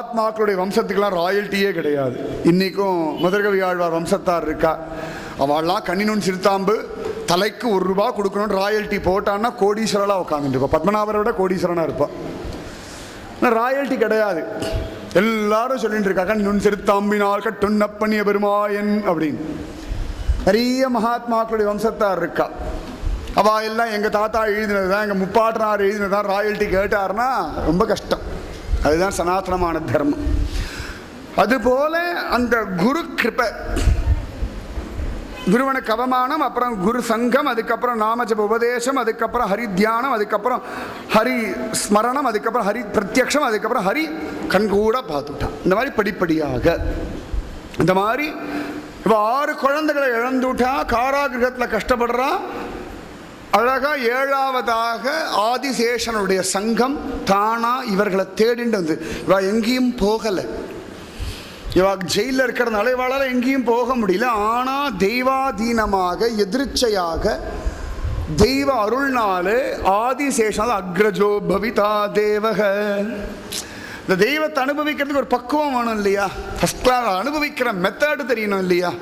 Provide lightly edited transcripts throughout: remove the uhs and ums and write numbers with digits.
மகாத்மாக்களுடைய வம்சத்துக்கெல்லாம் ராயல்ட்டியே கிடையாது. இன்றைக்கும் முதற்கவி ஆழ்வார் வம்சத்தார் இருக்கா, அவள்லாம் கண்ணினுன் சிறுத்தாம்பு தலைக்கு ₹1 கொடுக்கணும்னு ராயல்ட்டி போட்டான்னா கோடீஸ்வரலாக உட்காந்துருப்போம். பத்மநாபரை விட கோடீஸ்வரனாக இருப்பான். ஆனால் ராயல்ட்டி கிடையாது. எல்லாரும் சொல்லிட்டு இருக்கா கண்ணினுன் சிறுத்தாம்பினால் கட்டுண்ணப்பண்ணிய பெருமாயன் அப்படின்னு. நிறைய மகாத்மாக்களுடைய வம்சத்தார் இருக்கா. அவள் எல்லாம் எங்கள் தாத்தா எழுதினது தான், எங்கள் முப்பாட்டனார் எழுதினது தான் ராயல்ட்டி கேட்டார்னா ரொம்ப கஷ்டம். அதுதான் சனாதனமான தர்மம். அதுபோல அந்த குரு கிருபை, குருவனுக்கு அவமானம், அப்புறம் குரு சங்கம், அதுக்கப்புறம் நாமஜப உபதேசம், அதுக்கப்புறம் ஹரி தியானம், அதுக்கப்புறம் ஹரி ஸ்மரணம், அதுக்கப்புறம் ஹரி பிரத்யக்ஷம், அதுக்கப்புறம் ஹரி கண்கூட பார்த்துட்டான். இந்த மாதிரி படிப்படியாக இந்த மாதிரி இப்போ 6 குழந்தைகளை இழந்துட்டா, காராகிரகத்தில் கஷ்டப்படுறான். அழகா 7வதாக ஆதிசேஷனுடைய சங்கம் தானா இவர்களை தேடிண்டு வந்து, இவ எங்கேயும் போகலை. இவா ஜெயிலில் இருக்கிறதுனால இவாளால் எங்கேயும் போக முடியல. ஆனால் தெய்வாதீனமாக எதிர்ச்சையாக தெய்வ அருள்னாலே ஆதிசேஷன் அக்ரஜோ பவிதா தேவக. இந்த தெய்வத்தை அனுபவிக்கிறதுக்கு ஒரு பக்குவம் வேணும் இல்லையா? ஃபர்ஸ்ட் கிளாஸ் அனுபவிக்கிற மெத்தடு தெரியணும் இல்லையா?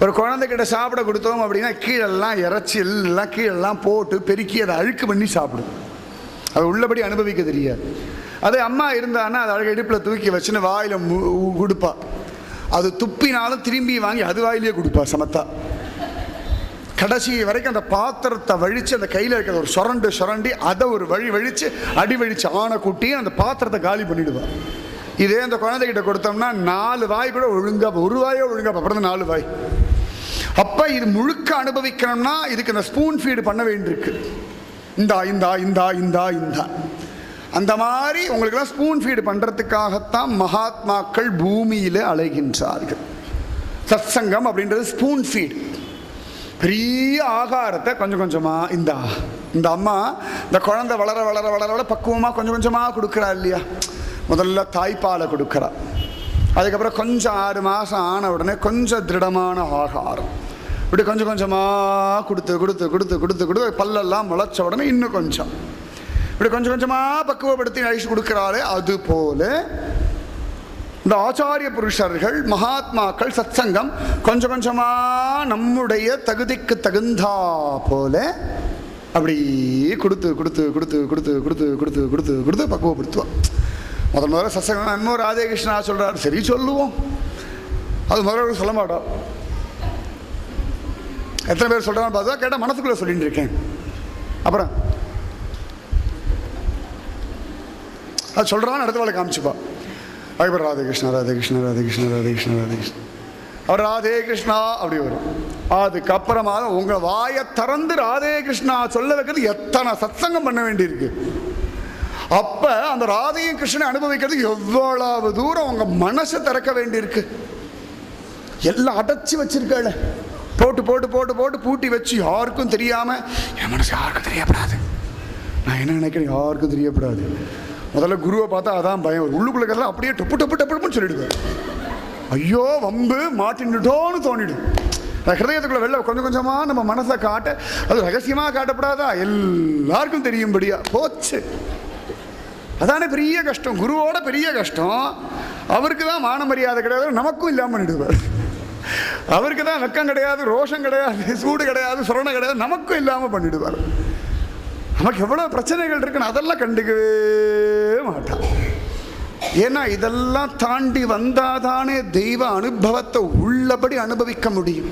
ஒரு குழந்தைகிட்ட சாப்பிட கொடுத்தோம் அப்படின்னா கீழெல்லாம் இறைச்சி எல்லாம் கீழெல்லாம் போட்டு பெருக்கி அதை அழுக்கு பண்ணி சாப்பிடும். அது உள்ளபடி அனுபவிக்க தெரியாது. அதே அம்மா இருந்தான்னா அது அழகாக இடுப்பில் தூக்கி வச்சுன்னு வாயில் கொடுப்பா. அது துப்பினாலும் திரும்பி வாங்கி அது வாயிலேயே கொடுப்பா சமத்தா. கடைசி வரைக்கும் அந்த பாத்திரத்தை வழித்து அந்த கையில் இருக்கிற ஒரு சுரண்டி அதை ஒரு வழித்து அடி வழித்து ஆணை கூட்டி அந்த பாத்திரத்தை காலி பண்ணிவிடுவாள். இதே அந்த குழந்தைகிட்ட கொடுத்தோம்னா 4 வாய் கூட ஒழுங்காக, ஒரு வாயோ ஒழுங்காக, அப்புறம் 4 வாய். அப்போ இது முழுக்க அனுபவிக்கணும்னா இதுக்கு இந்த ஸ்பூன் ஃபீடு பண்ண வேண்டியிருக்கு. இந்தா இந்தா இந்தா இந்தா இந்தா அந்த மாதிரி உங்களுக்கெல்லாம் ஸ்பூன் ஃபீடு பண்ணுறதுக்காகத்தான் மகாத்மாக்கள் பூமியில் அலைகின்றார்கள். சத்சங்கம் அப்படின்றது ஸ்பூன் ஃபீடு. பெரிய ஆகாரத்தை கொஞ்சம் கொஞ்சமாக இந்த அம்மா இந்த குழந்தை வளர வளர வளர வளர பக்குவமாக கொஞ்சம் கொஞ்சமாக கொடுக்குறா இல்லையா? முதல்ல தாய்ப்பாலை கொடுக்குறா. அதுக்கப்புறம் கொஞ்சம் 6 மாதம் ஆன உடனே கொஞ்சம் திருடமான ஆகாரம் இப்படி கொஞ்சம் கொஞ்சமாக கொடுத்து கொடுத்து கொடுத்து கொடுத்து கொடுத்து பல்லெல்லாம் முளைச்ச உடனே இன்னும் கொஞ்சம் இப்படி கொஞ்சம் கொஞ்சமாக பக்குவப்படுத்தி அழிச்சு கொடுக்குறாரு. அதுபோல இந்த ஆச்சாரிய புருஷர்கள் மகாத்மாக்கள் சத்சங்கம் கொஞ்சம் கொஞ்சமாக நம்முடைய தகுதிக்கு தகுந்தா போல அப்படி கொடுத்து கொடுத்து கொடுத்து கொடுத்து கொடுத்து கொடுத்து கொடுத்து கொடுத்து பக்குவப்படுத்துவோம். முதல்ல சத்சங்கம் இன்னும் ராதே கிருஷ்ணா சொல்கிறார், சரி சொல்லுவோம். அது முதல்ல சொல்ல மாட்டோம். எத்தனை பேர் சொல்கிறான்னு பார்த்தா கேட்டால் மனசுக்குள்ளே சொல்லிட்டு இருக்கேன். அப்புறம் அது சொல்கிறான்னு அடுத்த வேலை காமிச்சுப்பா. அதுக்கப்புறம் ராதே கிருஷ்ணா ராதே கிருஷ்ணா ராதே கிருஷ்ணா ராதே கிருஷ்ணா ராதே கிருஷ்ணா அவர் ராதே கிருஷ்ணா அப்படி வரும். அதுக்கப்புறமா உங்கள் வாயை திறந்து ராதே கிருஷ்ணா சொல்ல வைக்கிறது எத்தனை சத்சங்கம் பண்ண வேண்டியிருக்கு. அப்போ அந்த ராதையும் கிருஷ்ணனை அனுபவிக்கிறதுக்கு எவ்வளவு தூரம் உங்கள் மனசை திறக்க வேண்டியிருக்கு. எல்லாம் அடைச்சி வச்சிருக்கல, போட்டு போட்டு போட்டு போட்டு பூட்டி வச்சு யாருக்கும் தெரியாமல், என் மனசு யாருக்கும் தெரியப்படாது, நான் என்ன நினைக்கிறேன் யாருக்கும் தெரியப்படாது. முதல்ல குருவை பார்த்தா அதான் பயம். உள்ளுக்குள்ளக்கெல்லாம் அப்படியே டப்பு டப்பு டப்புன்னு சொல்லிடுவேன். ஐயோ வம்பு மாட்டின்னுட்டோன்னு தோணிடும். ஹிருதயத்துக்குள்ள வெளில கொஞ்சம் கொஞ்சமாக நம்ம மனசை காட்ட, அது ரகசியமாக காட்டப்படாதா, எல்லாருக்கும் தெரியும்படியா போச்சு. அதானே பெரிய கஷ்டம். குருவோட பெரிய கஷ்டம். அவருக்கு தான் மான மரியாதை கிடையாது, நமக்கும் இல்லாமல் பண்ணிடுவார். அவருக்கு தான் வெக்கம் கிடையாது, ரோஷம் கிடையாது, சூடு கிடையாது, சுரணை கிடையாது, நமக்கும் இல்லாமல் பண்ணிடுவார். நமக்கு எவ்வளோ பிரச்சனைகள் இருக்குன்னு அதெல்லாம் கண்டுக்கவே மாட்டான். ஏன்னா இதெல்லாம் தாண்டி வந்தாதானே தெய்வ அனுபவத்தை உள்ளபடி அனுபவிக்க முடியும்.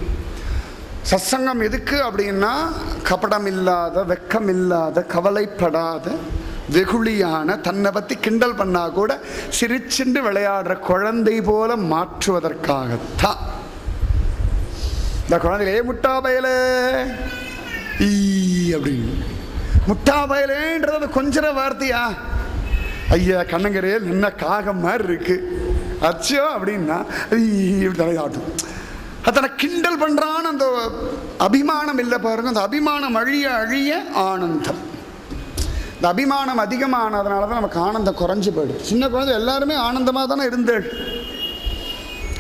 சத்சங்கம் எதுக்கு அப்படின்னா, கபடம் இல்லாத, வெக்கம் இல்லாத, கவலைப்படாத, வெகுளியான, தன்னை பற்றி கிண்டல் பண்ணா கூட சிரிச்சுண்டு விளையாடுற குழந்தை போல மாற்றுவதற்காகத்தான். இந்த குழந்தைகளே முட்டா பயலே அப்படின்னு, முட்டா பயலேன்றது கொஞ்சர வார்த்தையா? ஐயா கண்ணங்கரையில் என்ன காகம் மாதிரி இருக்கு அச்சோ அப்படின்னா தலையாட்டும். அத்தனை கிண்டல் பண்றான்னு அந்த அபிமானம் இல்லை பாருங்க. அந்த அபிமானம் அழிய அழிய ஆனந்தம். இந்த அபிமானம் அதிகமானதுனால தான் நமக்கு ஆனந்தம் குறைஞ்சி போயிடுது. சின்ன குழந்தை எல்லாருமே ஆனந்தமாக தானே இருந்தேன்.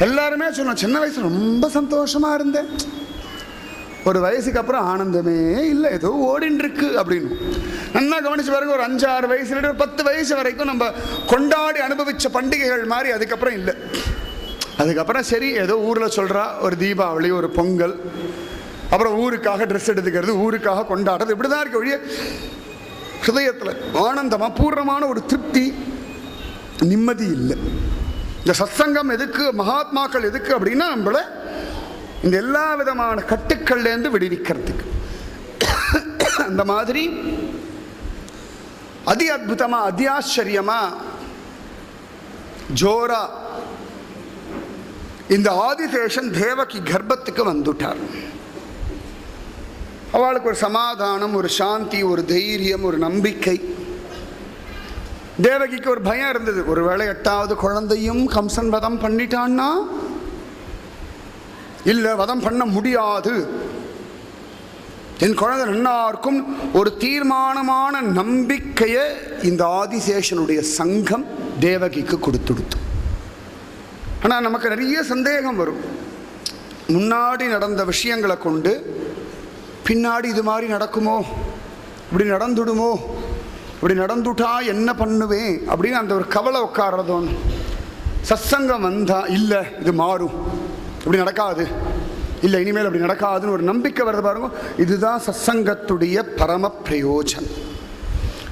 எல்லாருமே சொன்னோம் சின்ன வயசுல ரொம்ப சந்தோஷமா இருந்தேன். ஒரு வயசுக்கு அப்புறம் ஆனந்தமே இல்லை, ஏதோ ஓடின்னு இருக்கு அப்படின்னு. நல்லா கவனிச்சு பாருங்க, ஒரு 5-6 வயசுல ஒரு 10 வயசு வரைக்கும் நம்ம கொண்டாடி அனுபவிச்ச பண்டிகைகள் மாதிரி அதுக்கப்புறம் இல்லை. அதுக்கப்புறம் சரி ஏதோ ஊரில் சொல்கிறா ஒரு தீபாவளி, ஒரு பொங்கல், அப்புறம் ஊருக்காக ட்ரெஸ் எடுத்துக்கிறது, ஊருக்காக கொண்டாடுறது, இப்படி தான் இருக்க ஒழிய ஹிருதயத்தில் ஆனந்தமாக பூர்ணமான ஒரு திருப்தி, நிம்மதி இல்லை. இந்த சத்சங்கம் எதுக்கு, மகாத்மாக்கள் எதுக்கு அப்படின்னா நம்மளை இந்த எல்லா விதமான கட்டுக்கள்லேருந்து விடுவிக்கிறதுக்கு. அந்த மாதிரி அதி அற்புதமா, அதி ஆச்சரியமா, ஜோரா இந்த ஆதிசேஷன் தேவகி கர்ப்பத்துக்கு வந்துட்டார். அவளுக்கு ஒரு சமாதானம், ஒரு சாந்தி, ஒரு தைரியம், ஒரு நம்பிக்கை. தேவகிக்கு ஒரு பயம் இருந்தது, ஒருவேளை 8வது குழந்தையும் கம்சன் வதம் பண்ணிட்டான்னா, இல்லை வதம் பண்ண முடியாது, என் குழந்தை நன்னாருக்கும் ஒரு தீர்மானமான நம்பிக்கையை இந்த ஆதிசேஷனுடைய சங்கம் தேவகிக்கு கொடுத்துடுத்து. ஆனால் நமக்கு நிறைய சந்தேகம் வரும். முன்னாடி நடந்த விஷயங்களை கொண்டு பின்னாடி இது மாதிரி நடக்குமோ, இப்படி நடந்துடுமோ, இப்படி நடந்துட்டா என்ன பண்ணுவேன் அப்படின்னு அந்த ஒரு கவலை உட்கார்றதோன்னு. சத்சங்கம் வந்தா இல்லை இது மாறும், இப்படி நடக்காது, இல்லை இனிமேல் அப்படி நடக்காதுன்னு ஒரு நம்பிக்கை வருது பாருங்க. இதுதான் சத்சங்கத்துடைய பரம பிரயோஜனம்.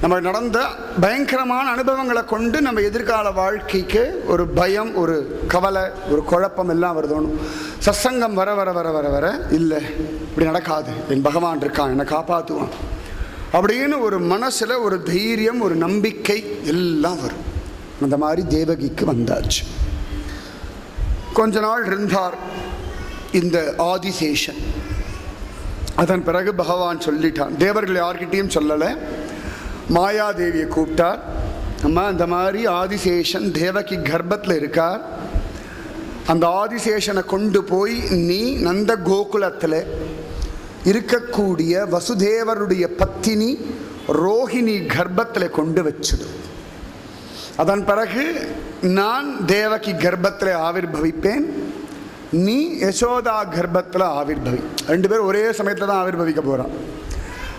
நம்ம நடந்த பயங்கரமான அனுபவங்களை கொண்டு நம்ம எதிர்கால வாழ்க்கைக்கு ஒரு பயம், ஒரு கவலை, ஒரு குழப்பம் எல்லாம் வருதோணும். சத்சங்கம் வர வர வர வர வர இல்லை இப்படி நடக்காது, என் பகவான் இருக்கான், என்னை காப்பாற்றுவான் அப்படின்னு ஒரு மனசில் ஒரு தைரியம், ஒரு நம்பிக்கை எல்லாம் வரும். அந்த மாதிரி தேவகிக்கு வந்தாச்சு. கொஞ்ச நாள் இருந்தார் இந்த ஆதிசேஷன். அதன் பிறகு பகவான் சொல்லிட்டான், தேவர்கள் யார்கிட்டையும் சொல்லலை, மாயாதேவியை கூப்பிட்டார். அம்மா இந்த மாதிரி ஆதிசேஷன் தேவகி கர்ப்பத்தில் இருக்கார், அந்த ஆதிசேஷனை கொண்டு போய் நீ நந்த கோகுலத்தில் இருக்கக்கூடிய வசுதேவருடைய பத்தினி ரோஹிணி கர்ப்பத்தில் கொண்டு வச்சுடு. அதன் பிறகு நான் தேவகி கர்ப்பத்தில் ஆவிர்பவிப்பேன், நீ யசோதா கர்ப்பத்தில் ஆவிர்பவி. 2 பேரும் ஒரே சமயத்தில் தான் ஆவிர்பவிக்க போகிறான்.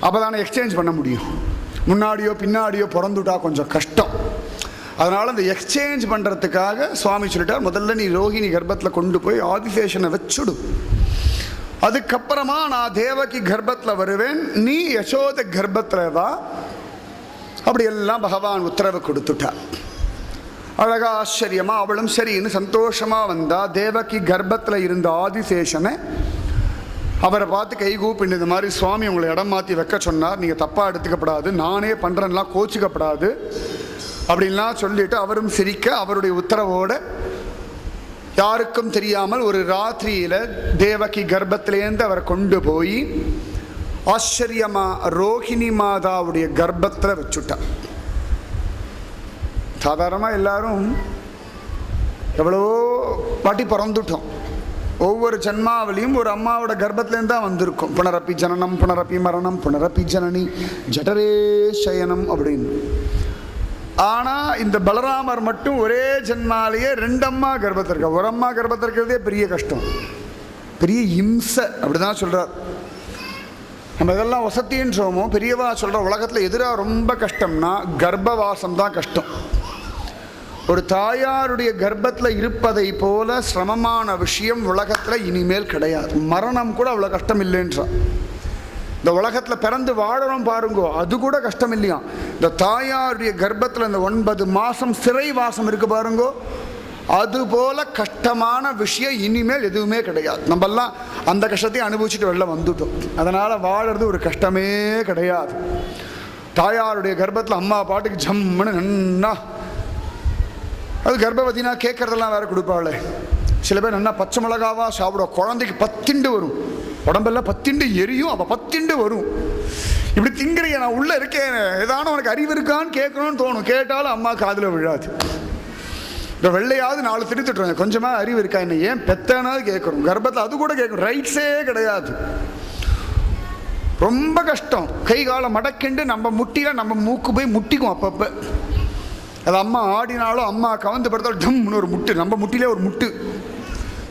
அப்போ தானே எக்ஸ்சேஞ்ச் பண்ண முடியும். முன்னாடியோ பின்னாடியோ பிறந்துட்டா கொஞ்சம் கஷ்டம். அதனால் அந்த எக்ஸ்சேஞ்ச் பண்ணுறதுக்காக சுவாமி சொல்லிட்டார், முதல்ல நீ ரோஹிணி கர்ப்பத்தில் கொண்டு போய் ஆதிசேஷனை வச்சுடு, அதுக்கப்புறமா நான் தேவகி கர்ப்பத்தில் வருவேன், நீ யசோத கர்ப்பத்தில் வா. அப்படியெல்லாம் பகவான் உத்தரவு கொடுத்துட்டார். அழகா ஆச்சரியமா அவளும் சரின்னு சந்தோஷமாக வந்தா. தேவகி கர்ப்பத்தில் இருந்த ஆதிசேஷனை அவரை பார்த்து கைகூப்பின்னு, இந்த மாதிரி சுவாமி உங்களை இடம் மாற்றி வைக்க சொன்னார், நீங்கள் தப்பாக எடுத்துக்கப்படாது, நானே பண்ணுறேன்னா கோச்சிக்கப்படாது அப்படின்லாம் சொல்லிட்டு அவரும் சிரிக்க, அவருடைய உத்தரவோடு யாருக்கும் தெரியாமல் ஒரு ராத்திரியில் தேவகி கர்ப்பத்திலேருந்து அவரை கொண்டு போய் ஆச்சரியமாக ரோஹிணி மாதாவுடைய கர்ப்பத்தில் வச்சுட்டார். சாதாரணமாக எல்லாரும் எவ்வளவோ வாட்டி பிறந்துட்டோம். ஒவ்வொரு ஜன்மாவிலையும் ஒரு அம்மாவோட கர்ப்பத்திலேருந்து தான் வந்திருக்கும். புனரப்பி ஜனனம் புனரப்பி மரணம் புனரப்பி ஜனனி ஜடரே சயனம் அப்படின்னு. ஆனால் இந்த பலராமர் மட்டும் ஒரே ஜன்மாலேயே 2 அம்மா கர்ப்பத்தில் இருக்க. ஒரு அம்மா கர்ப்பத்தில் இருக்கிறதே பெரிய கஷ்டம், பெரிய இம்சை அப்படிதான் சொல்கிறார். நம்ம இதெல்லாம் வசத்தின்றோமோ, பெரியவா சொல்கிற உலகத்தில் எதிராக ரொம்ப கஷ்டம்னா கர்ப்பவாசம் தான் கஷ்டம். ஒரு தாயாருடைய கர்ப்பத்தில் இருப்பதை போல சிரமமான விஷயம் உலகத்தில் இனிமேல் கிடையாது. மரணம் கூட அவ்வளோ கஷ்டம் இல்லைன்றான். இந்த உலகத்தில் பிறந்து வாழணும் பாருங்கோ, அது கூட கஷ்டம் இல்லையா. இந்த தாயாருடைய கர்ப்பத்தில் இந்த 9 மாதம் சிறை வாசம் இருக்கு பாருங்கோ, அதுபோல கஷ்டமான விஷயம் இனிமேல் எதுவுமே கிடையாது. நம்மெல்லாம் அந்த கஷ்டத்தையும் அனுபவிச்சுட்டு வெளில வந்துட்டோம். அதனால் வாழறது ஒரு கஷ்டமே கிடையாது. தாயாருடைய கர்ப்பத்தில் அம்மா பாட்டுக்கு ஜம்முன்னு நன்னா, அது கர்ப்பவதினா கேட்கறதெல்லாம் வேற கொடுப்பாளே. சில பேர் நல்லா பச்சை மிளகாவா சாப்பிடுவோம், குழந்தைக்கு 10 வரும், உடம்பெல்லாம் 10 எரியும், அப்போ 10 வரும். இப்படி திங்கிறிய நான் உள்ளே இருக்கேன், ஏதான உனக்கு அறிவு இருக்கான்னு கேட்கணும்னு தோணும். கேட்டாலும் அம்மா காதில் விழாது. இந்த வெள்ளையாவது 4 திருத்துட்டுருவாங்க, கொஞ்சமாக அறிவு இருக்கா என்ன, ஏன் பெத்தனாவது கேட்குறோம். கர்ப்பத்தில் அது கூட கேட்கணும், ரைட்ஸே கிடையாது. ரொம்ப கஷ்டம். கை காலை மடக்கிண்டு நம்ம முட்டியில் நம்ம மூக்கு போய் முட்டிக்கும் அப்பப்போ. அது அம்மா ஆடினாலும் அம்மா கவந்து படுத்தாலும் டம்னு ஒரு முட்டு, நம்ம முட்டிலே ஒரு முட்டு.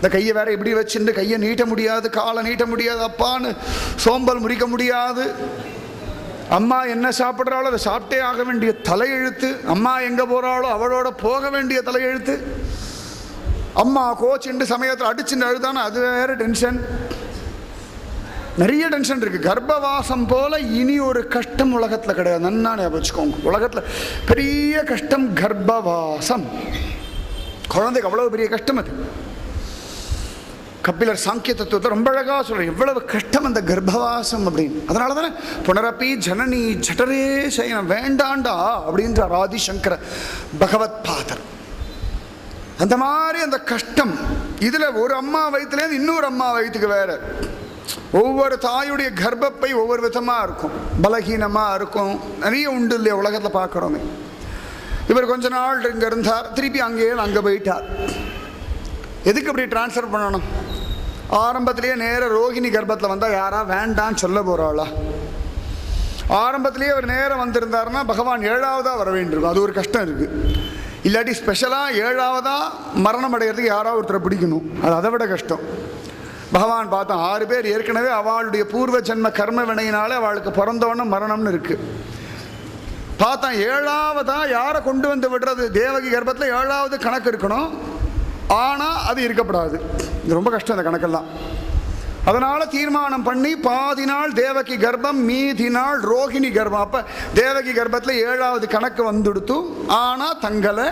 இந்த கையை வேற இப்படி வச்சுட்டு கையை நீட்ட முடியாது, காலை நீட்ட முடியாது, அப்பான்னு சோம்பல் முறிக்க முடியாது. அம்மா என்ன சாப்பிட்றாளோ அதை சாப்பிட்டே ஆக வேண்டிய தலையெழுத்து. அம்மா எங்கே போகிறாளோ அவளோட போக வேண்டிய தலையெழுத்து. அம்மா கோச்சுண்டு சமயத்தில் அடிச்சுட்டு அழுதானே அது வேற டென்ஷன். நிறைய டென்ஷன் இருக்குது. கர்ப்பவாசம் போல இனி ஒரு கஷ்டம் உலகத்தில் கிடையாது. நன்னா வச்சுக்கோங்க, உலகத்தில் பெரிய கஷ்டம் கர்ப்பவாசம். குழந்தைக்கு அவ்வளவு பெரிய கஷ்டம் அது. கபிலர் சாங்கிய தத்துவத்தை ரொம்ப அழகாக சொல்கிறேன், எவ்வளவு கஷ்டம் அந்த கர்ப்பவாசம் அப்படின்னு. அதனால தானே புனரப்பி ஜனனி ஜட்டரே சயனம் வேண்டாண்டா அப்படின்றார் ஆதிசங்கர பகவத் பாதர். அந்த மாதிரி அந்த கஷ்டம் இதில் ஒரு அம்மா வயிற்றுலேருந்து இன்னொரு அம்மா வயிற்றுக்கு வேற. ஒவ்வொரு தாயுடைய கர்ப்பப்பை ஒவ்வொரு விதமாக இருக்கும், பலகீனமாக இருக்கும், நிறைய உண்டு இல்லையா உலகத்தில் பார்க்குறோமே. இவர் கொஞ்ச நாள் இங்கே இருந்தார், திருப்பி அங்கே போயிட்டார். எதுக்கு அப்படி டிரான்ஸ்ஃபர் பண்ணணும்? ஆரம்பத்திலேயே நேர ரோகிணி கர்ப்பத்தில் வந்தால் யாரா வேண்டான்னு சொல்ல போகிறாளா? ஆரம்பத்திலேயே அவர் நேரம் வந்திருந்தாருன்னா பகவான் 7ஆவதாக வர வேண்டியிருக்கும். அது ஒரு கஷ்டம் இருக்குது. இல்லாட்டி ஸ்பெஷலாக 7ஆவதாக மரணம் அடைகிறதுக்கு யாராவது ஒருத்தரை பிடிக்கணும், அது அதை விட கஷ்டம். பகவான் பார்த்தோம் 6 பேர் ஏற்கனவே அவளுடைய பூர்வ ஜென்ம கர்ம வினையினால அவளுக்கு பிறந்தவொன்னே மரணம்னு இருக்குது. பார்த்தா 7ஆவதாக யாரை கொண்டு வந்து விடுறது? தேவகி கர்ப்பத்தில் 7ஆவது கணக்கு இருக்கணும், ஆனால் அது இருக்கப்படாது. இது ரொம்ப கஷ்டம் இந்த கணக்கெல்லாம். அதனால் தீர்மானம் பண்ணி பாதி நாள் தேவகி கர்ப்பம், மீதி நாள் ரோகிணி கர்ப்பம். அப்போ தேவகி கர்ப்பத்தில் 7ஆவது கணக்கு வந்துடுத்து. ஆனால் தங்களை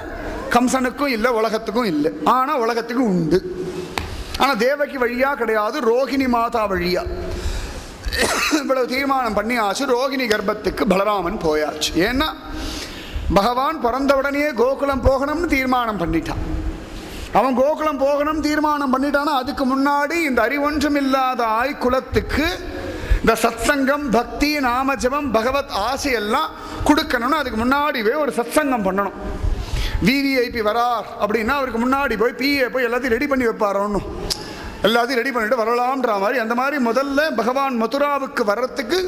கம்சனுக்கும் இல்லை உலகத்துக்கும் இல்லை, ஆனால் உலகத்துக்கும் உண்டு. ஆனால் தேவகி வழியாக கிடையாது, ரோகிணி மாதா வழியா. இவ்வளவு தீர்மானம் பண்ணி ஆச்சு. ரோகிணி கர்ப்பத்துக்கு பலராமன் போயாச்சு. ஏன்னா பகவான் பிறந்த உடனே கோகுலம் போகணும்னு தீர்மானம் பண்ணிட்டான். அவன் கோகுலம் போகணும் தீர்மானம் பண்ணிட்டானா அதுக்கு முன்னாடி இந்த அறிவொன்றும் இல்லாத ஆய்குலத்துக்கு இந்த சத்சங்கம், பக்தி, நாமஜபம், பகவத் ஆசையெல்லாம் கொடுக்கணும்னு அதுக்கு முன்னாடிவே ஒரு சத்சங்கம் பண்ணணும். விவிஐபி வரார் அப்படின்னா அவருக்கு முன்னாடி போய் பிஏ போய் எல்லாத்தையும் ரெடி பண்ணி வைப்பார். ஒன்றும் எல்லாத்தையும் ரெடி பண்ணிட்டு வரலாம்ன்ற மாதிரி. அந்த மாதிரி முதல்ல பகவான் மதுராவுக்கு வர்றதுக்கு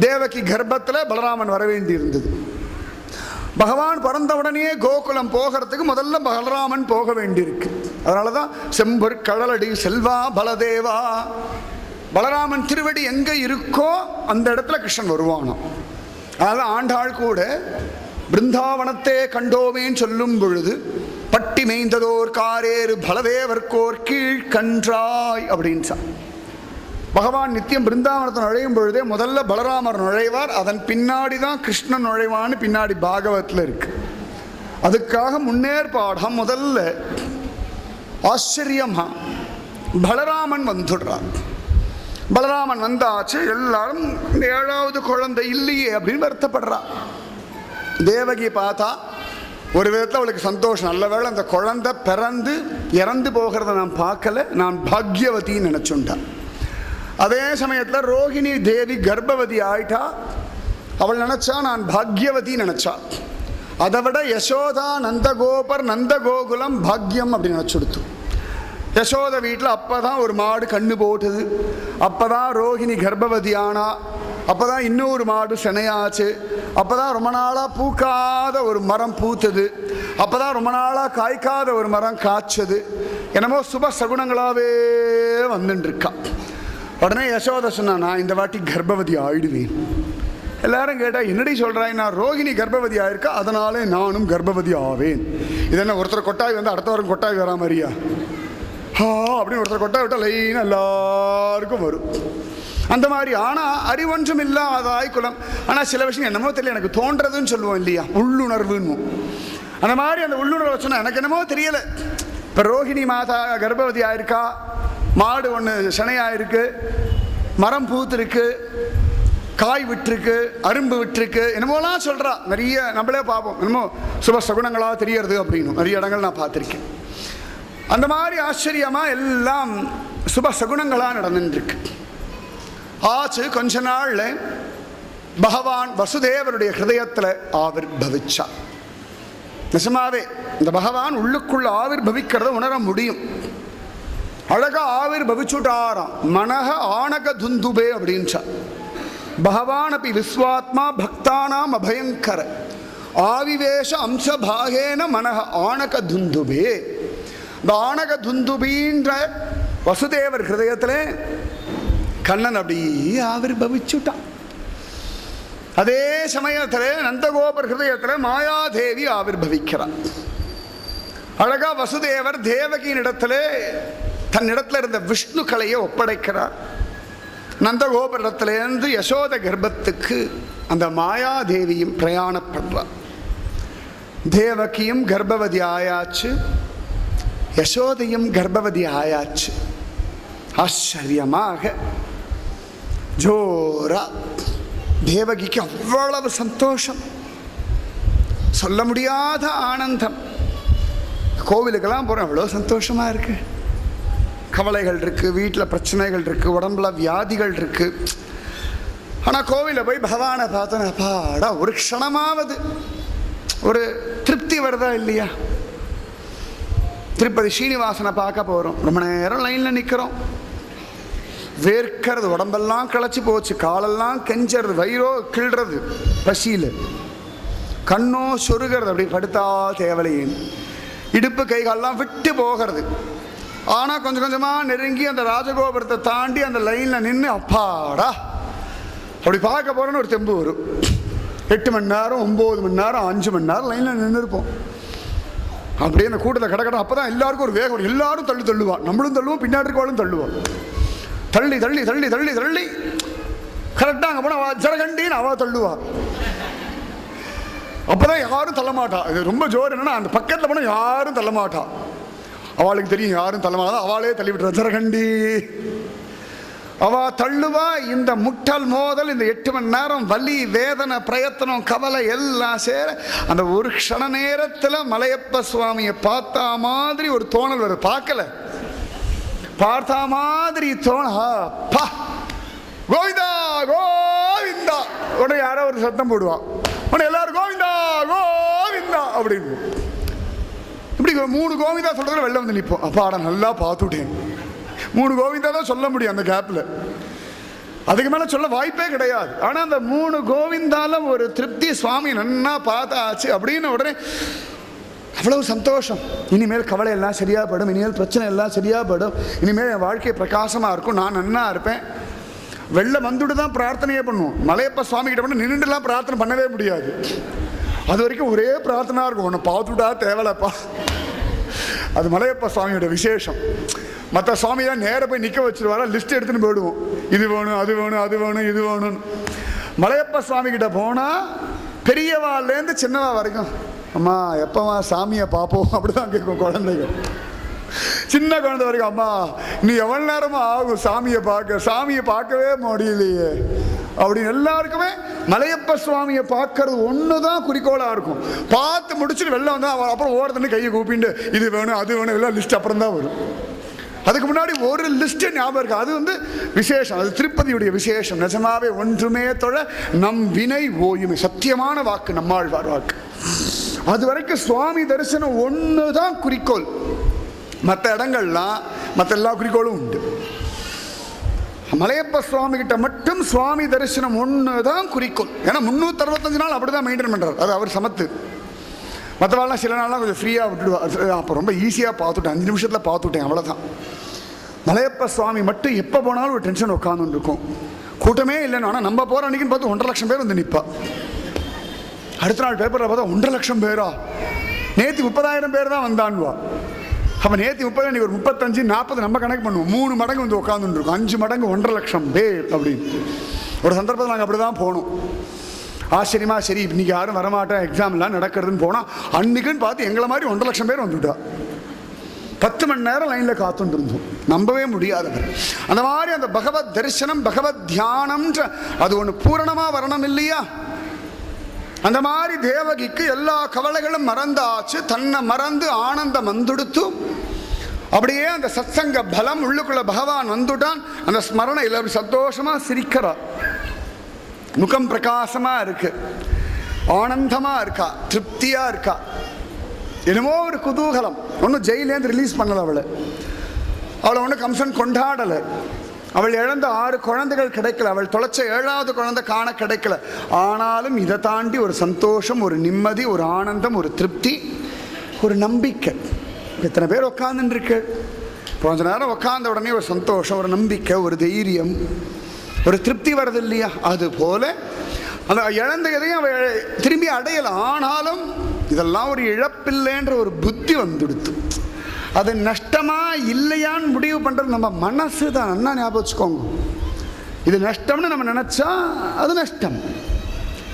தேவகி கர்ப்பத்தில் பலராமன் வர வேண்டி இருந்தது. பகவான் பிறந்தவுடனே கோகுலம் போகிறதுக்கு முதல்ல பலராமன் போக வேண்டியிருக்கு. அதனால தான் செம்பொற் கடலடி செல்வா பலதேவா, பலராமன் திருவடி எங்கே இருக்கோ அந்த இடத்துல கிருஷ்ணன் வருவானோ. அதாவது ஆண்டாள் கூட பிருந்தாவனத்தே கண்டோமேன்னு சொல்லும் பொழுது பட்டி மேய்ந்ததோர் காரேறு பலதேவர்கோர் கீழ் கன்றாய் அப்படின்னு பகவான் நித்தியம் பிருந்தாவனத்தை நுழையும் பொழுதே முதல்ல பலராமர் நுழைவார், அதன் பின்னாடி தான் கிருஷ்ணன் நுழைவான்னு பின்னாடி பாகவத்தில் இருக்கு. அதுக்காக முன்னேற்பாடம் முதல்ல ஆச்சரியமா பலராமன் வந்துடுறார். பலராமன் வந்தாச்சு, எல்லாரும் இந்த 7ஆவது குழந்தை இல்லையே அப்படின்னு வருத்தப்படுறான். தேவகி பார்த்தா ஒரு விதத்தில் அவளுக்கு சந்தோஷம். நல்ல வேளை அந்த குழந்தை பிறந்து இறந்து போகிறத நான் பார்க்கல, நான் பாக்யவதின்னு நினச்சுட்டான். அதே சமயத்தில் ரோகிணி தேவி கர்ப்பவதி ஆயிட்டா. அவள் நினச்சா நான் பாக்யவதி நினச்சா. அதை விட யசோதா நந்தகோபர் நந்தகோகுலம் பாக்யம் அப்படின்னு நினச்சுடுத்து. யசோத வீட்டில் அப்போ தான் ஒரு மாடு கண்ணு போட்டுது, அப்போ தான் ரோகிணி கர்ப்பவதி ஆனா, அப்போ தான் இன்னொரு மாடு செனையாச்சு, அப்போ தான் ரொம்ப நாளாக பூக்காத ஒரு மரம் பூத்தது, அப்போ தான் ரொம்ப நாளாக காய்க்காத ஒரு மரம் காய்ச்சது. என்னமோ சுப சகுனங்களாகவே வந்துட்டுருக்கான். உடனே யசோதை சொன்னா நான் இந்த வாட்டி கர்ப்பவதி ஆயிடுவேன். எல்லாரும் கேட்டால் என்னடி சொல்கிறாய்? நான் ரோகிணி கர்ப்பவதி ஆயிருக்கா, அதனாலே நானும் கர்ப்பவதி ஆவேன். இது என்ன ஒருத்தர் கொட்டாய் வந்து அடுத்த வாரம் கொட்டாய் வரா மாதிரியா? அப்படின்னு ஒருத்தர் கொட்டாய் விட்டால் லைன் எல்லாருக்கும் வரும். அந்த மாதிரி. ஆனால் அறிவொன்றும் இல்லாத ஆய்குலம். ஆனால் சில விஷயம் என்னமோ தெரியல, எனக்கு தோன்றதுன்னு சொல்லுவோம் இல்லையா, உள்ளுணர்வுன்னு. அந்த மாதிரி அந்த உள்ளுணர்வை சொன்னால் எனக்கு என்னமோ தெரியலை. இப்போ ரோகிணி மாதா கர்ப்பவதி ஆயிருக்கா, மாடு ஒன்று சனையாயிருக்கு, மரம் பூத்துருக்கு, காய் விட்டுருக்கு, அரும்பு விட்டுருக்கு, என்னமோலாம் சொல்கிறா. நிறைய நம்மளே பார்ப்போம், என்னமோ சுப சகுனங்களாக தெரியறது அப்படின்னு நிறைய இடங்கள் நான் பார்த்துருக்கேன். அந்த மாதிரி ஆச்சரியமாக எல்லாம் சுப சகுனங்களாக நடந்துருக்கு. ஆச்சு கொஞ்ச நாளில் பகவான் வசுதேவருடைய ஹிருதயத்தில் ஆவிர்பவிச்சா. நிஜமாவே இந்த பகவான் உள்ளுக்குள்ள ஆவிர்பவிக்கிறத உணர முடியும். அழகா ஆவிர்பவிச்சுட்டாராம். மனக ஆனக துந்துபே அப்படின்ச்சா. பகவான் அப்படி விஸ்வாத்மா பக்தானாம் அபயங்கர ஆவிவேஷ அம்சபாகேன மனக ஆனக துந்துபே. இந்த ஆனக துந்துபின்ற வசுதேவர் ஹிருதயத்தில் கண்ணன் அப்படியே ஆவிர்பவிச்சுட்டான். அதே சமயத்தில் நந்தகோபர் ஹிருதயத்தில் மாயாதேவி ஆவிர்பவிக்கிறார். அழகா வசுதேவர் தேவகியின் இடத்துல தன்னிடத்துல இருந்த விஷ்ணு கலையை ஒப்படைக்கிறார். நந்தகோபர் இடத்திலிருந்து யசோத கர்ப்பத்துக்கு அந்த மாயாதேவியும் பிரயாணப்படுறார். தேவகியும் கர்ப்பவதி ஆயாச்சு, யசோதையும் கர்ப்பவதி ஆயாச்சு. ஆச்சரியமாக ஜோரா தேவகிக்கு அவ்வளவு சந்தோஷம், சொல்ல முடியாத ஆனந்தம். கோவிலுக்கெல்லாம் போகிறோம், அவ்வளோ சந்தோஷமாக இருக்கு. கவலைகள் இருக்கு, வீட்டில் பிரச்சனைகள் இருக்கு, உடம்புல வியாதிகள் இருக்கு. ஆனால் கோவிலில் போய் பகவானை பார்த்தோன்னா பாடா ஒரு க்ஷணமாவது ஒரு திருப்தி வருதா இல்லையா? திருப்பதி ஸ்ரீனிவாசனை பார்க்க போகிறோம், ரொம்ப நேரம் லைனில் நிற்கிறோம், வேர்க்கிறது, உடம்பெல்லாம் கிளச்சி போச்சு, காலெல்லாம் கெஞ்சறது, வயிறோ கிள்றது பசியில், கண்ணோ சொருகிறது, அப்படி படுத்தா தேவலையேன்னு இடுப்பு கைகாலெல்லாம் விட்டு போகிறது. ஆனால் கொஞ்சம் கொஞ்சமாக நெருங்கி அந்த ராஜகோபுரத்தை தாண்டி அந்த லைனில் நின்று அப்பாடா அப்படி பார்க்க போகிறோன்னு ஒரு தெம்பு வரும். 8 மணி நேரம் 9 மணி நேரம் 5 மணி நேரம் லைனில் நின்று இருப்போம். அப்படியே அந்த கூட்டத்தை கடக்கட அப்போ தான் எல்லாருக்கும் ஒரு வேகம், எல்லாரும் தள்ளுவான், நம்மளும் தள்ளுவோம், பின்னாடி இருக்கவாலும் தள்ளுவோம். தள்ளி தள்ளி தள்ளி தள்ளி தள்ளி கரெக்டாக அங்கே போனால் அவள் ஜரகண்டின்னு அவள் தள்ளுவாள். அப்போதான் யாரும் தள்ள மாட்டா. இது ரொம்ப ஜோர் என்னன்னா, அந்த பக்கத்தில் போனால் யாரும் தள்ள மாட்டா. அவளுக்கு தெரியும் யாரும் தள்ள மாட்டா, அவளே தள்ளி விட்டுறா ஜரகண்டி. அவ தள்ளுவா. இந்த முட்டல் மோதல், இந்த 8 மணி நேரம் வலி, வேதனை, பிரயத்தனம், கவலை எல்லாம் சேர அந்த ஒரு க்ஷண நேரத்தில் மலையப்ப சுவாமியை பார்த்தா மாதிரி ஒரு தோணல் வருது. பார்க்கல, பார்த்தா மாதிரி தோணப்பா கோவிந்தா கோவிந்தா. உடனே யாரோ ஒரு சத்தம் போடுவா, உடனே எல்லாரும் கோவிந்தா கோவிந்தா அப்படின்னு. இப்படி 3 கோவிந்தா சொல்றதுல வெளில வந்து நிற்போம். அப்பாடா நல்லா பார்த்துட்டேன். 3 கோவிந்தா தான் சொல்ல முடியும் அந்த கேப்ல, அதுக்கு மேல சொல்ல வாய்ப்பே கிடையாது. ஆனா அந்த 3 கோவிந்தால ஒரு திருப்தி, சுவாமி நன்னா பார்த்தாச்சு அப்படின்னு உடனே அவ்வளவு சந்தோஷம். இனிமேல் கவலை எல்லாம் சரியா படும், இனிமேல் பிரச்சனை எல்லாம் சரியா படும், இனிமேல் என் வாழ்க்கை பிரகாசமா இருக்கும், நான் நன்னா இருப்பேன். வெளில வந்துட்டு தான் பிரார்த்தனையே பண்ணுவோம். மலையப்ப சுவாமி கிட்ட பண்ண நின்றுலாம் பிரார்த்தனை பண்ணவே முடியாது. அது வரைக்கும் ஒரே பிரார்த்தனா இருக்கும், உன்னை பார்த்துட்டா தேவலப்பா. அது மலையப்ப சுவாமியோட விசேஷம். மற்ற சுவாமியெல்லாம் நேராக போய் நிற்க வச்சுருவாரா, லிஸ்ட் எடுத்துன்னு போயிடுவோம், இது வேணும் அது வேணும் அது வேணும் இது வேணும்னு. மலையப்ப சுவாமி கிட்ட போனால் பெரியவாள்லேருந்து சின்னவா வரைக்கும், அம்மா எப்போவா சாமியை பார்ப்போம் அப்படிதான் கேட்கும் குழந்தைங்க. சின்ன குழந்தை வரைக்கும், அம்மா நீ எவ்வளோ நேரமா ஆகும் சாமியை பார்க்க, சாமியை பார்க்கவே முடியலையே அப்படின்னு. எல்லாருக்குமே மலையப்ப சுவாமியை பார்க்கறது ஒன்று தான் குறிக்கோளாக இருக்கும். பார்த்து முடிச்சுட்டு வெளில வந்தால் அப்புறம் ஓரத்துன்னு கையை கூப்பிட்டு இது வேணும் அது வேணும் எல்லாம் லிஸ்ட் அப்புறம் தான் வரும். அதுக்கு முன்னாடி ஒரு லிஸ்ட் ஞாபகம் இருக்கு, அது வந்து விசேஷம், அது திருப்பதியுடைய விசேஷம். நிஜமாவே ஒன்றுமே தொழ நம் வினை ஓயுமே, சத்தியமான வாக்கு, நம்மாழ்வார் வாக்கு. அது வரைக்கும் சுவாமி தரிசனம் ஒன்று தான் குறிக்கோள். மற்ற இடங்கள்லாம் மற்ற எல்லா குறிக்கோளும் உண்டு. மலையப்ப சுவாமி கிட்ட மட்டும் சுவாமி தரிசனம் ஒன்று தான் குறிக்கோள். ஏன்னா 365 நாள் அப்படி தான் மெயின்டைன் பண்ணுறார், அது அவர் சமத்து. மற்றவாள்லாம் சில நாள்லாம் கொஞ்சம் ஃப்ரீயாக விட்டுடுவா. அப்போ ரொம்ப ஈஸியாக பார்த்துட்டேன், 5 நிமிஷத்தில் பார்த்துட்டேன், அவ்வளோதான். மலையப்ப சுவாமி மட்டும் எப்போ போனாலும் ஒரு டென்ஷன் உட்காந்துட்டு இருக்கும். கூட்டமே இல்லைன்னு, ஆனால் நம்ம போகிற அன்றைக்கின்னு பார்த்து 1.5 லட்சம் பேர் வந்து நிற்பா. அடுத்த நாள் பேப்பரில் பார்த்தா 1.5 லட்சம் பேரா, நேற்று 30,000 பேர் தான் வந்தான்வா. அப்போ நேற்று 30, இன்றைக்கி ஒரு 35 40 நம்ம கணக்கு பண்ணுவோம். 3 மடங்கு வந்து உட்காந்துட்டு இருக்கும். 5 மடங்கு 1.5 லட்சம் பேர் அப்படின்னு. ஒரு சந்தர்ப்பத்தில் நாங்கள் அப்படி தான் போனோம். ஆச்சரியமா, சரி இன்னைக்கு யாரும் வரமாட்டேன், எக்ஸாம் எல்லாம் நடக்கிறதுன்னு போனால் அன்னைக்குன்னு பார்த்து எங்களை மாதிரி 1.5 லட்சம் பேர் வந்துவிட்டா. 10 மணி நேரம் லைனில் காத்துட்டு இருந்தோம், நம்பவே முடியாதவர். அந்த மாதிரி அந்த பகவத் தரிசனம், பகவத் தியானம்ன்ற அது ஒன்று பூரணமாக வரணும் இல்லையா? அந்த மாதிரி தேவகிக்கு எல்லா கவலைகளும் மறந்தாச்சு, தன்னை மறந்து ஆனந்தம் வந்துடுத்து. அப்படியே அந்த சத்சங்க பலம் உள்ளுக்குள்ள பகவான் வந்துட்டான். அந்த ஸ்மரணை எல்லாரும் சந்தோஷமா சிரிக்கிறார், முகம் பிரகாசமா இருக்கு, ஆனந்தமா இருக்கா, திருப்தியா இருக்கா. என்னமோ ஒரு குதூகலம். ஒன்றும் ஜெயிலேருந்து ரிலீஸ் பண்ணலை அவளை ஒன்றும் கம்சன் கொண்டாடலை. அவள் இழந்த 6 குழந்தைகள் கிடைக்கல, அவள் தொலைச்ச 7வது குழந்தை காண கிடைக்கல. ஆனாலும் இதை தாண்டி ஒரு சந்தோஷம், ஒரு நிம்மதி, ஒரு ஆனந்தம், ஒரு திருப்தி, ஒரு நம்பிக்கை. எத்தனை பேர் உட்காந்துருக்கு, கொஞ்ச நேரம் உட்கார்ந்த உடனே ஒரு சந்தோஷம், ஒரு நம்பிக்கை, ஒரு தைரியம், ஒரு திருப்தி வருது இல்லையா? அது போல அந்த இழந்த எதையும் அவ திரும்பி அடையலாம். ஆனாலும் இதெல்லாம் ஒரு இழப்பில்லைன்ற ஒரு புத்தி வந்துடுத்து. அது நஷ்டமா இல்லையான்னு முடிவு பண்றது நம்ம மனசு தான். நல்லா ஞாபகம் வச்சுக்கோங்க, இது நஷ்டம்னு நம்ம நினைச்சா அது நஷ்டம்,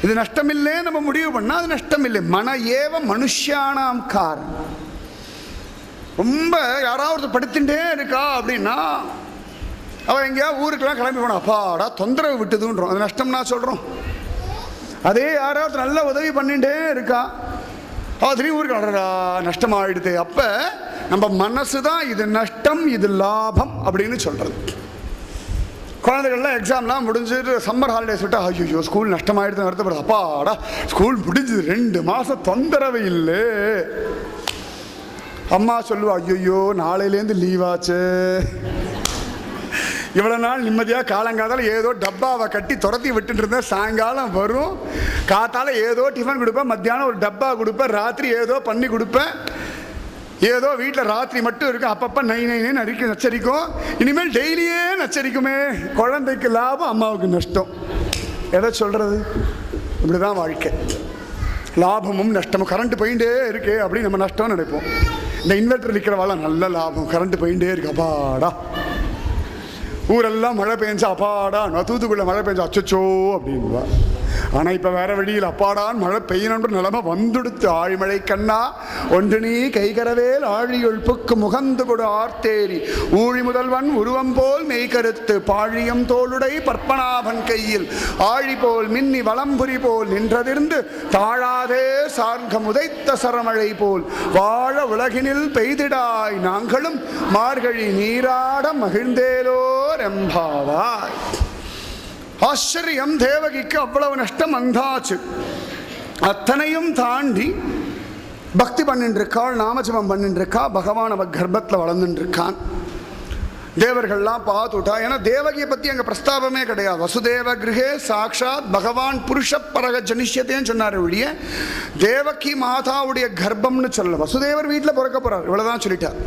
இது நஷ்டம் இல்லை நம்ம முடிவு பண்ணா அது நஷ்டம் இல்லை. மன ஏவ மனுஷியானாம் காரணம். ரொம்ப யாராவது படுத்துட்டே இருக்கா அப்படின்னா அவன் எங்கேயாவது ஊருக்கெல்லாம் கிளம்பி போனா அப்பாடா தொந்தரவு விட்டுதுன்றோம், அது நஷ்டம்னா சொல்கிறோம். அதே யாராவது நல்ல உதவி பண்ணிகிட்டே இருக்கா அவள் திரும்பி ஊருக்கு வளரா நஷ்டமாயிடுது. அப்போ நம்ம மனசு தான் இது நஷ்டம் இது லாபம் அப்படின்னு சொல்கிறது. குழந்தைகள்லாம் எக்ஸாம்லாம் முடிஞ்சுட்டு சம்மர் ஹாலிடேஸ் விட்டு ஐயோ ஸ்கூல் நஷ்டமாயிடுதுன்னு வருத்தப்படுது. அப்பாடா ஸ்கூல் முடிஞ்சது 2 மாதம் தொந்தரவு இல்லை. அம்மா சொல்லுவா ஐயோ நாளையிலேருந்து லீவாச்சு, இவ்வளோ நாள் நிம்மதியாக காலங்காத்தால் ஏதோ டப்பாவை கட்டி துரத்தி விட்டுட்டு இருந்தேன், சாயங்காலம் வரும், காத்தால் ஏதோ டிஃபன் கொடுப்பேன், மத்தியானம் ஒரு டப்பா கொடுப்பேன், ராத்திரி ஏதோ பண்ணி கொடுப்பேன், ஏதோ வீட்டில் ராத்திரி மட்டும் இருக்கும், அப்பப்போ நை நச்சரிக்கும், இனிமேல் டெய்லியே நச்சரிக்குமே. குழந்தைக்கு லாபம், அம்மாவுக்கு நஷ்டம். எதை சொல்கிறது? இப்படி தான் வாழ்க்கை. லாபமும் நஷ்டமும். கரண்ட் போயிட்டே இருக்கு அப்படின்னு நம்ம நஷ்டம்னு நினைப்போம். இந்த இன்வெர்டர் இருக்கிறவாள் நல்ல லாபம், கரண்ட் போயிட்டே இருக்கு அப்பாடா. ஊரெல்லாம் மழை பெஞ்சா அப்பாடா, நான் தூத்துக்குள்ள மழை பெஞ்சா அச்சோ அப்படின்வா. ஆனால் இப்போ வேற வழியில் அப்பாடான்னு மழை பெய்யணுன்ற நிலைமை வந்துடுத்து. ஆழிமழை கண்ணா ஒன்று நீ கைகரவேல் ஆழியுள் புக்கு முகந்து கொடு ஆர்த்தேரி ஊழி முதல்வன் உருவம் போல் மெய்கருத்து பாழியம் தோளுடை பற்பனாபன் கையில் ஆழி போல் மின்னி வளம்புரி போல் நின்றதிர்ந்து தாழாதே சார்கம் உதைத்த சரமழை போல் வாழ உலகினில் பெய்திடாய் நாங்களும் மார்கழி நீராட மகிழ்ந்தேலோர் எம்பாவாய். ஆச்சரியம், தேவகிக்கு அவ்வளவு நஷ்டம் வந்தாச்சு. அத்தனையும் தாண்டி பக்தி பண்ணிட்டு இருக்காள், நாமஜபம் பண்ணிட்டு இருக்கா, பகவான் அவ கர்ப்பத்தில் வளர்ந்துட்டு இருக்கான். தேவர்கள்லாம் பார்த்துட்டா. ஏன்னா தேவகியை பற்றி அங்கே பிரஸ்தாபமே கிடையாது. வசுதேவ கிரகே சாட்சாத் பகவான் புருஷ பரக ஜனிஷ்யத்தேன்னு சொன்னார் ஒழிய தேவகி மாதாவுடைய கர்ப்பம்னு சொல்லல. வசுதேவர் வீட்டில் பிறக்க போறார், இவ்வளவுதான் சொல்லிட்டார்.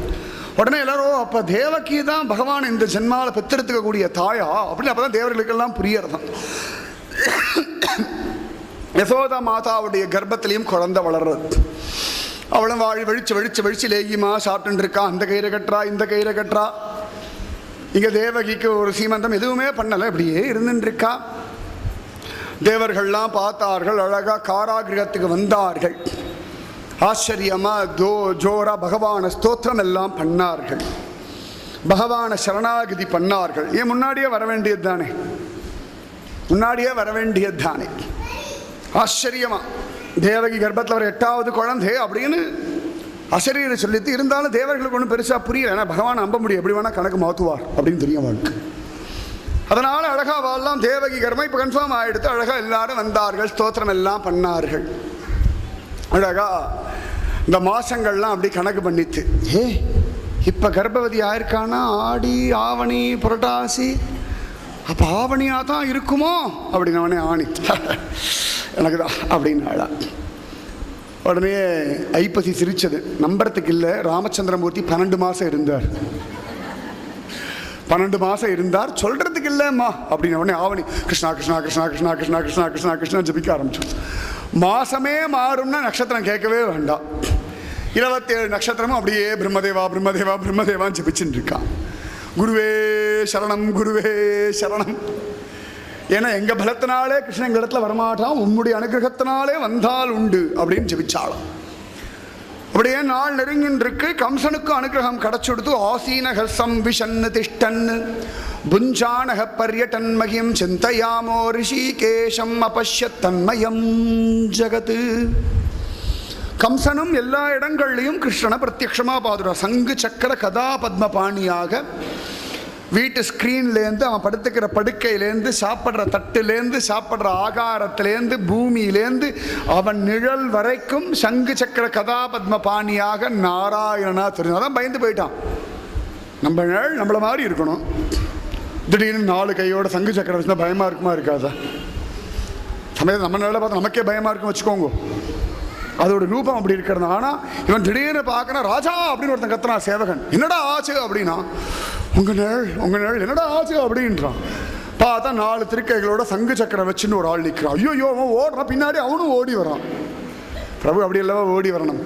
உடனே எல்லாரும் அப்போ தேவகி தான் பகவான் இந்த ஜென்மாவில் பெற்றெடுத்துக்கக்கூடிய தாயா அப்படின்னு அப்போ தான் தேவர்களுக்கெல்லாம் புரியறதான். யசோதா மாதாவுடைய கர்ப்பத்திலையும் குழந்தை வளர்றது. அவளும் வழிச்சு லேகிமா சாப்பிட்டு இருக்கா. அந்த கயிறை கட்டுறா, இந்த கயிறை கட்டுறா. இங்கே தேவகிக்கு ஒரு சீமந்தம் எதுவுமே பண்ணலை, இப்படியே இருந்துட்டு இருக்கா. தேவர்கள்லாம் பார்த்தார்கள், அழகா காராகிரகத்துக்கு வந்தார்கள். ஆச்சரியமா ஜோரா பகவான ஸ்தோத்திரம் எல்லாம் பண்ணார்கள், பகவான சரணாகதி பண்ணார்கள். ஏன் முன்னாடியே வர வேண்டியது தானே, முன்னாடியே வர வேண்டியது தானே. ஆச்சரியமா தேவகி கர்ப்பத்தில் ஒரு 8வது குழந்தை அப்படின்னு அசரீரை சொல்லித்து. இருந்தாலும் தேவர்களுக்கு ஒன்றும் பெருசாக புரியல. ஏன்னா பகவான் நம்ப முடியும், எப்படி வேணா கணக்கு மாற்றுவார் அப்படின்னு தெரியும் வாழ்க்கை. அதனால அழகா வாழலாம். தேவகி கர்மம் இப்போ கன்ஃபார்ம் ஆகிடுத்து. அழகா எல்லாரும் வந்தார்கள், ஸ்தோத்திரம் எல்லாம் பண்ணார்கள். அழகா இந்த மாசங்கள்லாம் அப்படி கணக்கு பண்ணித்து. இப்போ கர்ப்பவதி ஆயிருக்கானா ஆடி ஆவணி புரட்டாசி, அப்போ ஆவணியாக தான் இருக்குமோ அப்படின்னு அவனே ஆணி எனக்கு தான் அப்படின்னு. உடனே ஐப்பசி சிரிச்சது. நம்புறதுக்கு இல்லை, ராமச்சந்திரமூர்த்தி 12 மாதம் இருந்தார். 12 மாதம் இருந்தார், சொல்றதுக்கு இல்லைம்மா அப்படின்னு. உடனே ஆவணி கிருஷ்ணா கிருஷ்ணா கிருஷ்ணா கிருஷ்ணா கிருஷ்ணா கிருஷ்ணா கிருஷ்ணா கிருஷ்ணா ஜபிக்க ஆரம்பிச்சோம். மாசமே மாறும்னா நட்சத்திரம் கேட்கவே வேண்டாம். 27 நட்சத்திரமும் அப்படியே பிரம்மதேவா பிரம்மதேவா பிரம்மதேவான்னு ஜபிச்சுட்டு இருக்கான். குருவே சரணம் குருவே சரணம். ஏன்னா எங்க பலத்தினாலே கிருஷ்ணன் எங்க இடத்துல வரமாட்டான், உம்முடைய அனுகிரகத்தினாலே வந்தால் உண்டு அப்படின்னு ஜபிச்சாலும். அப்படியே நாள் நெருங்கின் இருக்கு. கம்சனுக்கு அனுகிரகம் கிடைச்சுடுத்து. ஆசீனகம் விஷன்னு திஷ்டன்னு புஞ்சானக பர்யட்டன் மகிம் சிந்தையாமோ ரிஷிகேஷம் அபஷ்யத் தன்மயம் ஜகத்து. கம்சனும் எல்லா இடங்கள்லையும் கிருஷ்ணனை பிரத்யக்ஷமா பார்த்துடுவான். சங்கு சக்கர கதா பத்ம பாணியாக வீட்டு ஸ்க்ரீன்லேருந்து, அவன் படுத்துக்கிற படுக்கையிலேருந்து, சாப்பிட்ற தட்டுலேருந்து, சாப்பிட்ற ஆகாரத்திலேருந்து, பூமியிலேருந்து அவன் நிழல் வரைக்கும் சங்கு சக்கர கதா பத்ம பாணியாக நாராயணனா தெரியும். அதான் பயந்து போயிட்டான். நம்ம நிழல் நம்மள மாதிரி இருக்கணும். திடீர்னு 4 கையோட சங்கு சக்கரம் வச்சுருந்தா பயமாக இருக்குமா இருக்காதா? சமயத்தில் நம்ம நிழலை பார்த்தா நமக்கே பயமாக இருக்கும் வச்சுக்கோங்க. அதோட ரூபம் அப்படி இருக்கிறது. ஆனால் இவன் திடீர்னு பார்க்கணும், ராஜா அப்படின்னு ஒருத்தன் கத்துறான் சேவகன். என்னடா ஆச்சு அப்படின்னா, உங்கள் நிழல் என்னடா ஆச்சு அப்படின்றான். பார்த்தா 4 திருக்கைகளோட சங்கு சக்கரம் வச்சுன்னு ஒரு ஆள் நிற்கிறான். ஐயோ அவன் ஓடுறான், பின்னாடி அவனும் ஓடி வரான். பிரபு அப்படி அல்லவா ஓடி வரணும்.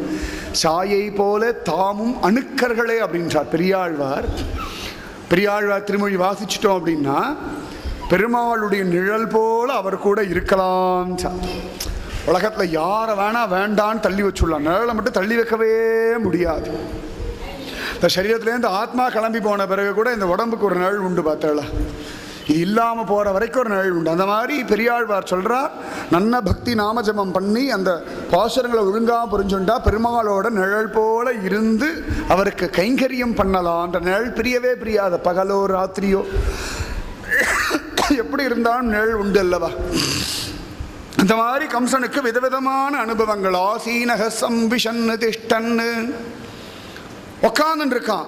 சாயை போல தாமும் அணுக்கர்களே அப்படின்றார் பெரியாழ்வார். பெரியாழ்வார் திருமொழி வாசிச்சிட்டோம் அப்படின்னா பெருமாளுடைய நிழல் போல அவர் கூட இருக்கலாம். உலகத்தில் யாரை வேணா வேண்டான்னு தள்ளி வச்சுடலாம், நிழலை மட்டும் தள்ளி வைக்கவே முடியாது. இந்த சரீரத்துலேருந்து ஆத்மா கிளம்பி போன பிறகு கூட இந்த உடம்புக்கு ஒரு நிழல் உண்டு பார்த்தாளா, இது இல்லாமல் போகிற வரைக்கும் ஒரு நிழல் உண்டு. அந்த மாதிரி பெரியாழ்வார் சொல்கிறார், நல்ல பக்தி நாமஜபம் பண்ணி அந்த பாசுரங்களை ஒழுங்காக புரிஞ்சுண்டா பெருமாளோட நிழல் போல இருந்து அவருக்கு கைங்கரியம் பண்ணலாம். அந்த நிழல் பிரியவே பிரியாத, பகலோ ராத்திரியோ எப்படி இருந்தாலும் நிழல் உண்டு அல்லவா. அந்த மாதிரி கம்சனுக்கு விதவிதமான அனுபவங்கள். ஆசீனக சம்பிஷன்னு திஷ்டன்னு உக்காந்துட்டு இருக்கான்.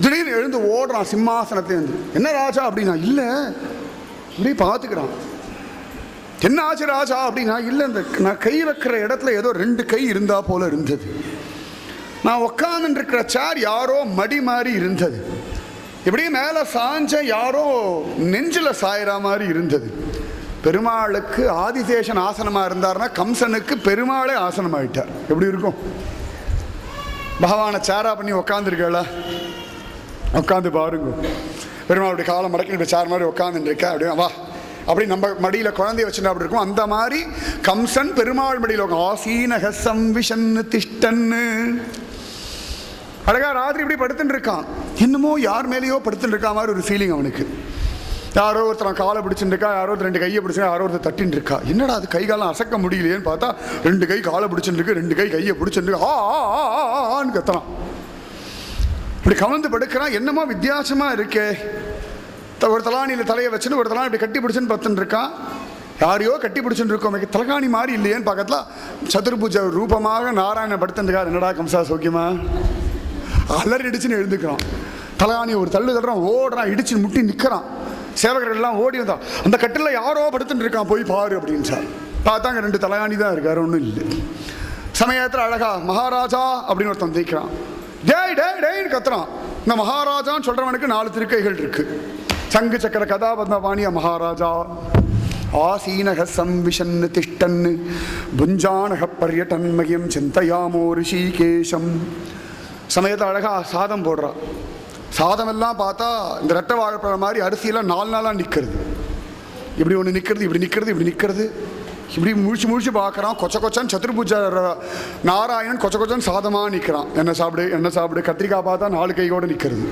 திடீர்னு எழுந்து ஓடுறான் சிம்மாசனத்திலேருந்து. என்ன ராஜா அப்படின்னா, இல்லை இப்படி பார்த்துக்கிறான். என்ன ஆச்சு ராஜா அப்படின்னா, இல்லை இந்த நான் கை வைக்கிற இடத்துல ஏதோ 2 கை இருந்தா போல இருந்தது. நான் உக்காந்துட்டு இருக்கிற சேர் யாரோ மடி மாதிரி இருந்தது. இப்படியே மேலே சாஞ்ச யாரோ நெஞ்சில் சாயிற மாதிரி இருந்தது. பெருமாளுக்கு ஆதிசேஷன் ஆசனமாக இருந்தார்னா கம்சனுக்கு பெருமாளே ஆசனமாயிட்டார். எப்படி இருக்கும்? பகவானை சேரா பண்ணி உக்காந்துருக்கல, உட்காந்து பாருங்க. பெருமாளுடைய காலம் மடக்கி இப்படி சேர் மாதிரி உட்காந்துட்டு இருக்க, அப்படியே வா அப்படி நம்ம மடியில் குழந்தைய வச்சுட்டு அப்படி இருக்கும். அந்த மாதிரி கம்சன் பெருமாள் மடியில் ஆசீனக சம்விஷன்னு திஷ்டன்னு அழகா ராத்திரி இப்படி படுத்துட்டு இருக்கான். என்னமோ யார் மேலேயோ படுத்துட்டு இருக்கா மாதிரி ஒரு ஃபீலிங் அவனுக்கு. யாரோ ஒருத்தர் காலை பிடிச்சுட்டு இருக்கா, யாரோ 2 கையை பிடிச்சிருக்கா, யாரோ ஒருத்தர் தட்டின்னு இருக்கா. என்னடா அது கை காலம் அசைக்க முடியலையேன்னு பார்த்தா 2 கை காலை பிடிச்சுட்டு இருக்கு, 2 கை கையை பிடிச்சிட்டு இருக்கு. ஆன்னு கத்துறான். இப்படி கவர்ந்து படுக்கிறான். என்னமோ வித்தியாசமா இருக்கே. ஒரு தலானியில் தலையை வச்சுன்னு ஒரு தலானி இப்படி கட்டி பிடிச்சுன்னு பத்துன்னு இருக்கான். யாரையோ கட்டி பிடிச்சுட்டு இருக்கோம், தலகாணி மாதிரி இல்லையேன்னு பக்கத்தில் சதுர்புஜ ரூபமாக நாராயணன் படுத்துருக்கார். என்னடா கம்சா சௌக்கியமா? அலறி இடிச்சுன்னு எழுந்துக்கிறான். தலகாணி ஒரு தள்ளு தள்ளுறான், ஓடுறான், இடிச்சு முட்டி நிற்கிறான். சேவகர்கள் எல்லாம் ஓடி வந்தான். அந்த கட்டில் யாரோ படுத்துட்டு இருக்கான், போய் பாரு அப்படின்னு சார். பார்த்தாங்க 2 தலகாணி தான் இருக்காரு, ஒன்றும் இல்லை. சமயத்தில் அழகா மகாராஜா அப்படின்னு ஒருத்தன் தேய்க்கிறான். டேய் டேய் டேய்னு கத்துறான். இந்த மகாராஜான்னு சொல்றவனுக்கு 4 திருக்கைகள் இருக்கு. சங்கு சக்கர கதாபத்மபாணிய மகாராஜா. ஆசீனக சம்விஷன்னு திஷ்டன்னு புஞ்சானக பர்யடன்மயம் சிந்தையாமோ ரிஷிகேஷம். சமயத்தில் அழகா சாதம் போடுறான். சாதமெல்லாம் பார்த்தா இந்த ரெட்டை வாழைப்பழம் மாதிரி அரிசியெல்லாம் 4 நாளாக நிற்கிறது. இப்படி ஒன்று நிற்கிறது, இப்படி நிற்கிறது, இப்படி நிற்கிறது. இப்படி முழிச்சு பார்க்குறான். கொச்சன்னு சதுர்புஜ நாராயணன் கொச்சன்னு சாதமாக நிற்கிறான். என்ன சாப்பிடு. கத்திரிக்காய் பார்த்தா 4 கையோடு நிற்கிறது.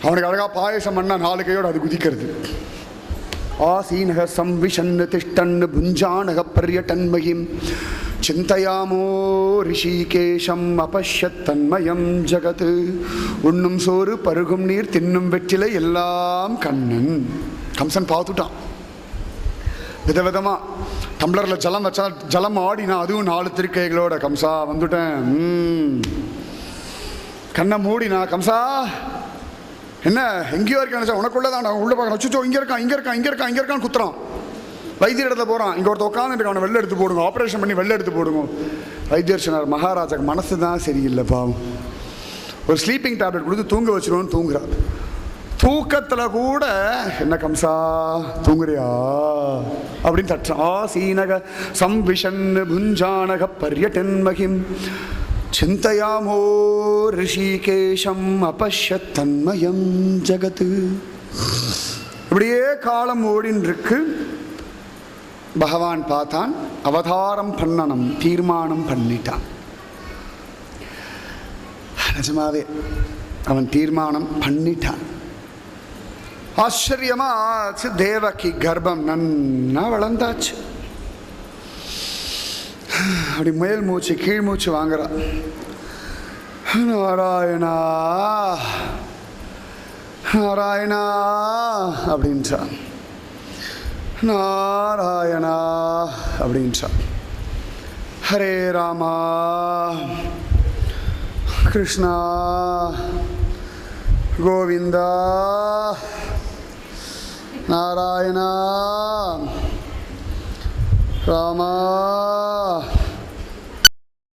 அவனுக்கு அழகாக பாயசம் பண்ணால் 4 கையோடு அது குதிக்கிறது. ஆசீனக சம்விஷன்னு திஷ்டன்னு புஞ்சானக பர்யடன்மகிம் சிந்தையாமோ ரிஷிகேஷம் அபஷ்யத் தன்மயம் ஜகத். உண்ணும் சோறு பருகும் நீர் தின்னும் வெற்றிலை எல்லாம் கண்ணன். கம்சன் பார்த்துட்டான். விதவிதமா டம்ளரில் ஜலம் வச்சா ஜலம் ஆடினா அதுவும் 4 திருக்கைகளோட. கம்சா வந்துட்டேன். கண்ணை மூடினா கம்சா என்ன எங்கேயோ இருக்கான்னு உனக்குள்ளதான் உள்ள பார்க்கணும். சுச்சோ இங்கே இருக்கான் குத்துறான். வைத்தியர் இடத்துல போகிறான். இங்கே ஒருத்த உட்காந்துட்டு அவனை வெளில எடுத்து போடுங்க, ஆப்ரேஷன் பண்ணி வெளில எடுத்து போடுங்க. வைத்தியர் சொன்னார், மகாராஜாக்கு மனசு தான் சரியில்லை பாவம், ஒரு ஸ்லீப்பிங் டேப்லெட் கொடுத்து தூங்க வச்சிருவோன்னு தூங்குறார். தூக்கத்தில் கூட என்ன கம்சா தூங்குறியா அப்படின்னு தட்டான். ஆசீனக சம்விஷன்னு புஞ்சானக பர்யடன்மகிம் சிந்தையாமோ ரிஷிகேஷம் அபஷ்யத் தன்மயம் ஜகத். இப்படியே காலம் ஓடின்னு இருக்கு. பகவான் பார்த்தான், அவதாரம் பண்ணணும் தீர்மானம் பண்ணிட்டான். நிஜமாவே அவன் தீர்மானம் பண்ணிட்டான். ஆச்சரியமா ஆச்சு. தேவகி கர்ப்பம் நன்னா வளர்ந்தாச்சு. அப்படி மேல் மூச்சு கீழ் மூச்சு வாங்குறா. நாராயணா நாராயணா அப்படின்றா. நாராயணா அப்படின்றா. ஹரே ராமா கிருஷ்ணா கோவிந்தா நாராயணா ராமா